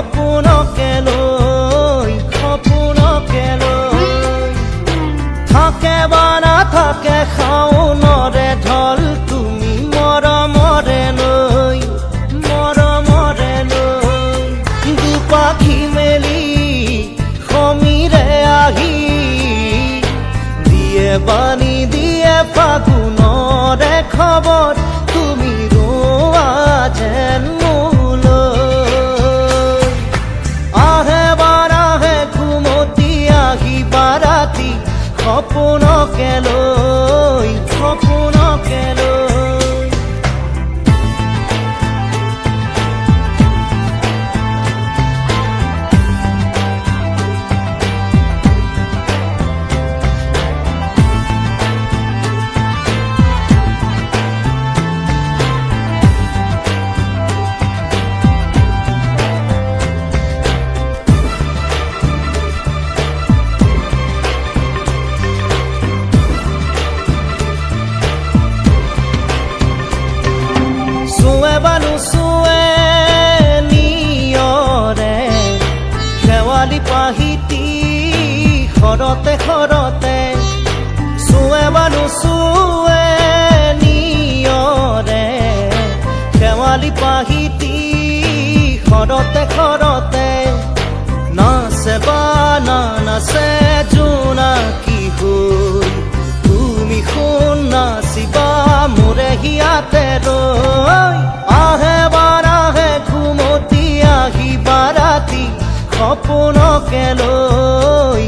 সপোনকে লৈ থাকে বা নাথাকে শাওনৰে ঢল তুমি মৰমৰে লৈ দুপাখি মেলি সমীৰে আহি দিয়ে বাণী দিয়ে ফাগুনৰে খবৰ তুমি ৰোৱা যেন মোলৈ আহে বাৰাহে ঘুমতি আহি বাৰাতি সপোনকে লৈ নুচুৱে নিয়ৰে শেৱালি পাহিতি খৰতে চুৱে বা নুচুৱে নিয়ৰে শেৱালি পাহিতি খৰতে নাচে বা নাচে জোনাকী হৈ তুমি শুন নাচিবা মোৰে হিয়াতে ৰৈ আহে বাৰাহে ঘুমতি আহি বাৰাতি সপোনকে লৈ